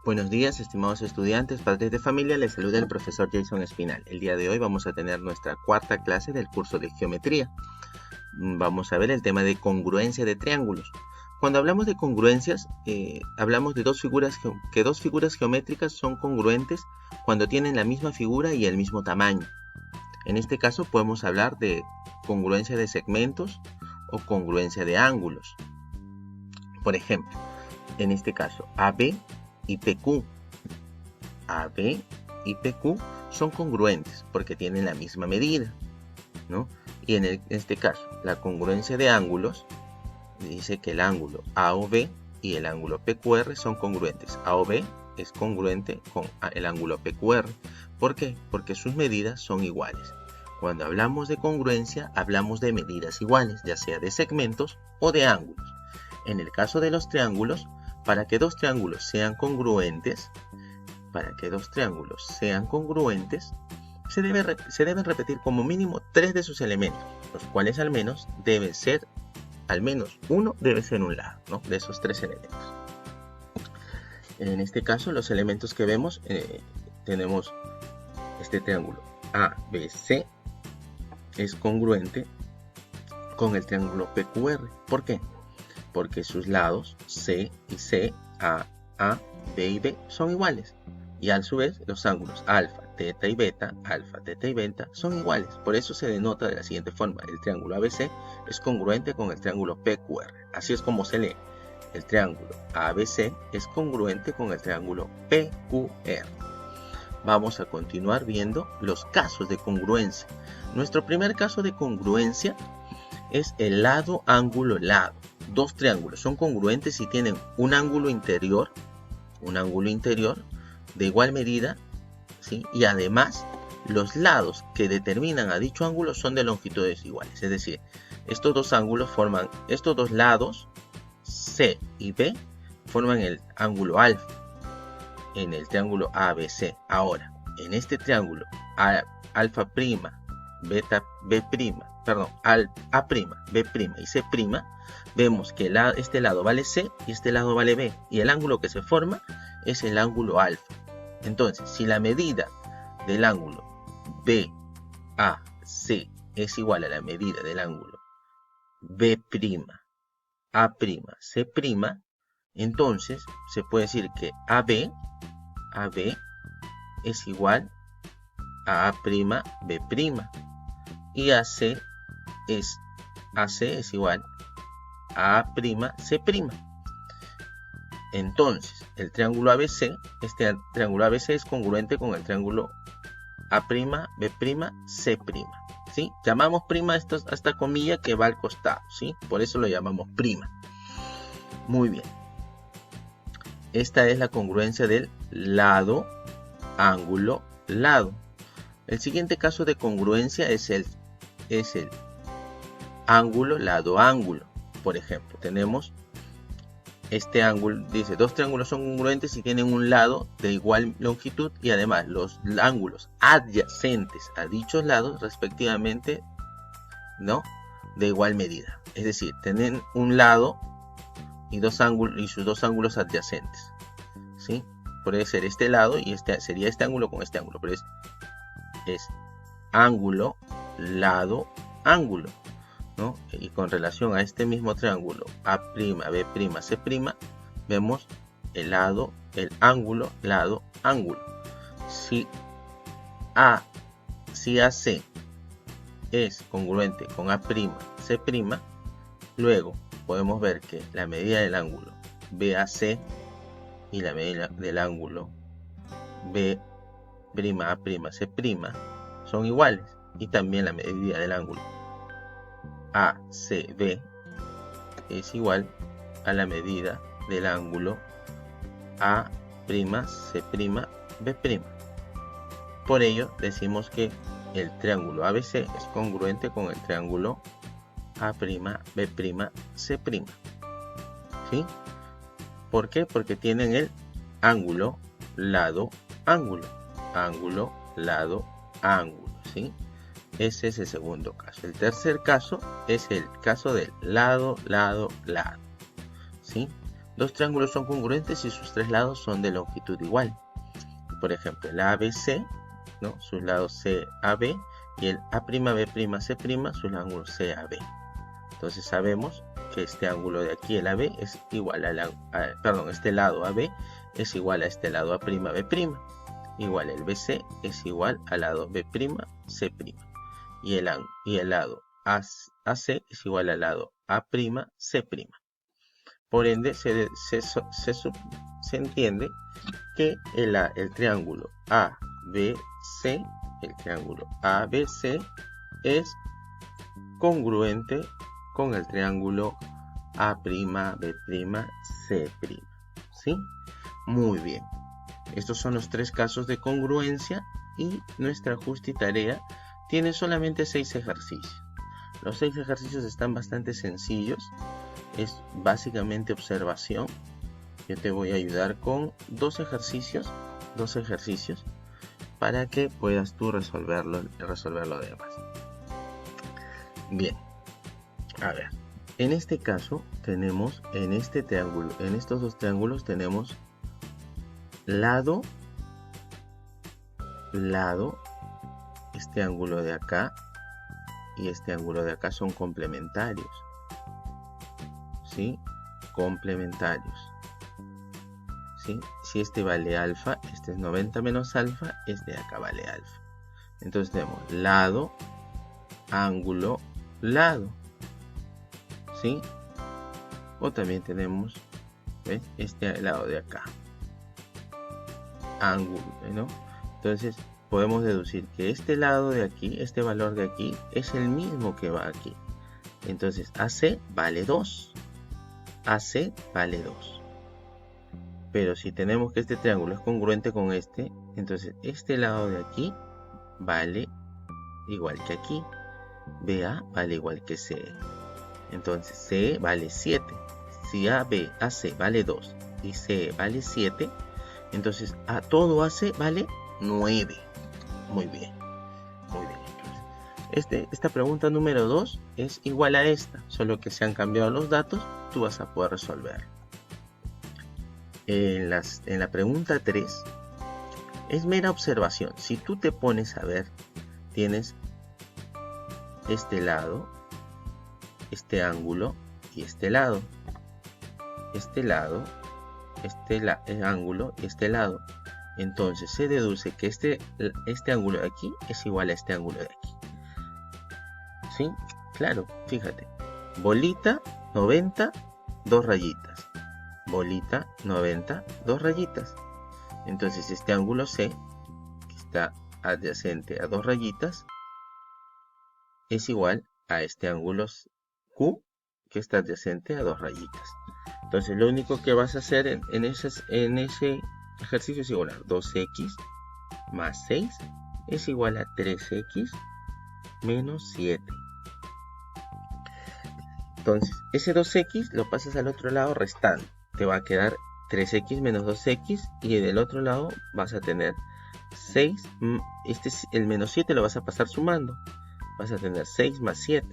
Buenos días, estimados estudiantes, padres de familia, les saluda el profesor Jason Espinal. El día de hoy vamos a tener nuestra cuarta clase del curso de geometría. Vamos a ver el tema de congruencia de triángulos. Cuando hablamos de congruencias, hablamos de dos figuras geométricas son congruentes cuando tienen la misma figura y el mismo tamaño. En este caso podemos hablar de congruencia de segmentos o congruencia de ángulos. Por ejemplo, en este caso, AB y PQ. AB y PQ son congruentes porque tienen la misma medida, ¿no? Y en este caso, la congruencia de ángulos dice que el ángulo AOB y el ángulo PQR son congruentes. AOB es congruente con el ángulo PQR. ¿Por qué? Porque sus medidas son iguales. Cuando hablamos de congruencia, hablamos de medidas iguales, ya sea de segmentos o de ángulos. En el caso de los triángulos, para que dos triángulos sean congruentes, se deben repetir como mínimo 3 de sus elementos, los cuales al menos deben ser, al menos uno debe ser un lado, ¿no? De esos 3 elementos. En este caso, los elementos que vemos, tenemos este triángulo ABC es congruente con el triángulo PQR. ¿Por qué? Porque sus lados C y C, A, B y B son iguales. Y a su vez los ángulos alfa, teta y beta son iguales. Por eso se denota de la siguiente forma. El triángulo ABC es congruente con el triángulo PQR. Así es como se lee. El triángulo ABC es congruente con el triángulo PQR. Vamos a continuar viendo los casos de congruencia. Nuestro primer caso de congruencia es el lado, ángulo, lado. Dos triángulos son congruentes si tienen un ángulo interior de igual medida, ¿sí? Y además los lados que determinan a dicho ángulo son de longitudes iguales. Es decir, estos dos lados C y B forman el ángulo alfa en el triángulo ABC. Ahora, en este triángulo alfa prima, beta B prima, perdón, A prima, B prima y C prima, vemos que este lado vale C y este lado vale B, y el ángulo que se forma es el ángulo alfa. Entonces, si la medida del ángulo BAC es igual a la medida del ángulo B', A', C', entonces se puede decir que AB es igual a A', B', y AC es igual a A', C'. Entonces, el triángulo ABC, este triángulo ABC es congruente con el triángulo A', B', C', ¿sí? Llamamos prima a esta comilla que va al costado, ¿sí? Por eso lo llamamos prima. Muy bien. Esta es la congruencia del lado, ángulo, lado. El siguiente caso de congruencia es el ángulo, lado, ángulo. Por ejemplo, tenemos este ángulo, dice, dos triángulos son congruentes si tienen un lado de igual longitud y además los ángulos adyacentes a dichos lados respectivamente, ¿no?, de igual medida. Es decir, tienen un lado y sus dos ángulos adyacentes, ¿sí? Puede ser este lado y sería este ángulo con este ángulo, pero es ángulo, lado, ángulo, ¿no? Y con relación a este mismo triángulo A', B', C', vemos el lado, el ángulo, lado, ángulo. Si AC es congruente con A', C', luego podemos ver que la medida del ángulo BAC y la medida del ángulo B', A', C' son iguales, y también la medida del ángulo ACB es igual a la medida del ángulo A', C', B'. Por ello decimos que el triángulo ABC es congruente con el triángulo A', B', C'. ¿Sí? ¿Por qué? Porque tienen el ángulo, lado, ángulo. Ángulo, lado, ángulo. ¿Sí? Ese es el segundo caso. El tercer caso es el caso del lado, lado, lado. ¿Sí? Dos triángulos son congruentes si sus tres lados son de longitud igual. Por ejemplo, el ABC, ¿no? Sus lados CAB, y el A'B'C', sus ángulos CAB. Entonces sabemos que este ángulo de aquí, el AB, es igual este lado AB es igual a este lado A'B'. Igual el BC es igual al lado B'C'. Y el lado AC es igual al lado A'C'. Por ende, se entiende que el triángulo ABC, es congruente con el triángulo A'B'C'. ¿Sí? Muy bien. Estos son los tres casos de congruencia y nuestra ajustitarea tiene solamente 6 ejercicios. Los 6 ejercicios están bastante sencillos. Es básicamente observación. Yo te voy a ayudar con dos ejercicios para que puedas tú resolverlo demás. Bien, a ver, en este caso tenemos en estos dos triángulos tenemos lado, este ángulo de acá y este ángulo de acá son complementarios. ¿Sí? Complementarios. ¿Sí? Si este vale alfa, este es 90 menos alfa, este de acá vale alfa. Entonces tenemos lado, ángulo, lado. ¿Sí? O también tenemos, ¿ves? Este lado de acá. Ángulo, ¿no? Entonces podemos deducir que este lado de aquí, este valor de aquí, es el mismo que va aquí. Entonces AC vale 2. AC vale 2. Pero si tenemos que este triángulo es congruente con este, entonces este lado de aquí vale igual que aquí. BA vale igual que CE. Entonces CE vale 7. Si AC vale 2 y CE vale 7, entonces a todo AC vale 9. Muy bien. Muy bien. Esta pregunta número 2 es igual a esta, solo que se han cambiado los datos, tú vas a poder resolver. En la pregunta 3 es mera observación. Si tú te pones a ver, tienes este lado, este ángulo y este lado. El ángulo y este lado. Entonces se deduce que este ángulo de aquí es igual a este ángulo de aquí. ¿Sí? Claro, fíjate. Bolita, 90, 2 rayitas. Bolita, 90, 2 rayitas. Entonces este ángulo C, que está adyacente a 2 rayitas, es igual a este ángulo Q, que está adyacente a 2 rayitas. Entonces lo único que vas a hacer en ese ejercicio es igualar 2x más 6 es igual a 3x menos 7. Entonces ese 2x lo pasas al otro lado restando. Te va a quedar 3x menos 2x y del otro lado vas a tener 6. El menos 7 lo vas a pasar sumando. Vas a tener 6 más 7.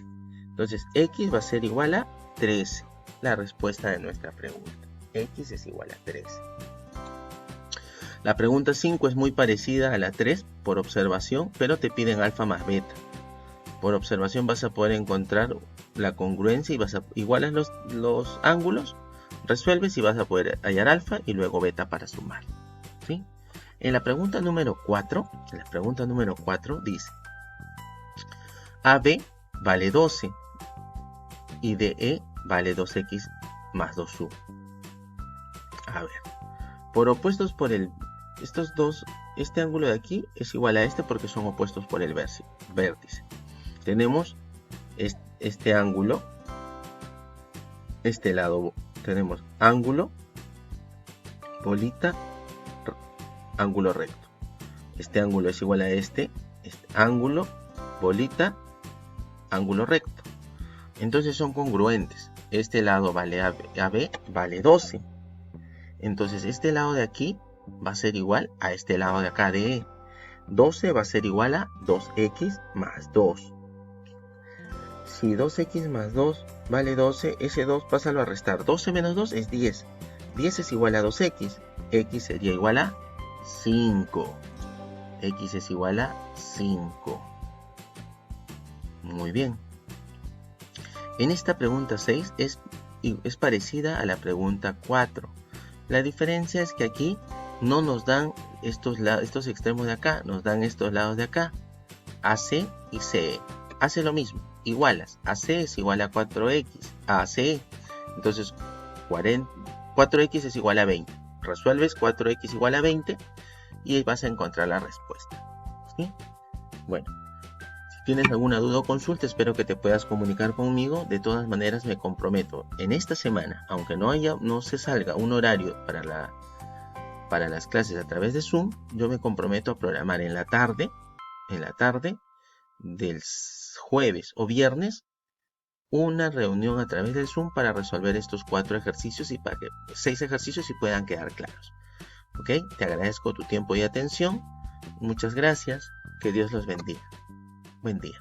Entonces x va a ser igual a 13. La respuesta de nuestra pregunta. X es igual a 13. La pregunta 5 es muy parecida a la 3 por observación, pero te piden alfa más beta. Por observación vas a poder encontrar la congruencia y igualas los ángulos, resuelves y vas a poder hallar alfa y luego beta para sumar. ¿Sí? En la pregunta número 4, dice AB vale 12 y DE vale 2x más 2u. A ver, por opuestos por estos dos, este ángulo de aquí es igual a este porque son opuestos por el vértice. Tenemos este ángulo, este lado tenemos ángulo, bolita, ángulo recto. Este ángulo es igual a este ángulo, bolita, ángulo recto. Entonces son congruentes. Este lado vale AB vale 12. Entonces este lado de aquí va a ser igual a este lado de acá de E. 12 va a ser igual a 2x más 2. Si 2x más 2 vale 12, ese 2 pásalo a restar. 12 menos 2 es 10. 10 es igual a 2x, x sería igual a 5. X es igual a 5. Muy bien. En esta pregunta 6 es parecida a la pregunta 4. La diferencia es que aquí no nos dan estos extremos de acá, nos dan estos lados de acá, AC y CE. Hace lo mismo, igualas, AC es igual a 4x a CE. Entonces 4x es igual a 20. Resuelves 4x igual a 20 y vas a encontrar la respuesta. ¿Sí? Bueno, si tienes alguna duda o consulta, espero que te puedas comunicar conmigo. De todas maneras, me comprometo en esta semana, aunque no se salga un horario para las clases a través de Zoom, yo me comprometo a programar en la tarde del jueves o viernes una reunión a través del Zoom para resolver estos 4 ejercicios y para que 6 ejercicios y puedan quedar claros. ¿Ok? Te agradezco tu tiempo y atención. Muchas gracias. Que Dios los bendiga. Buen día.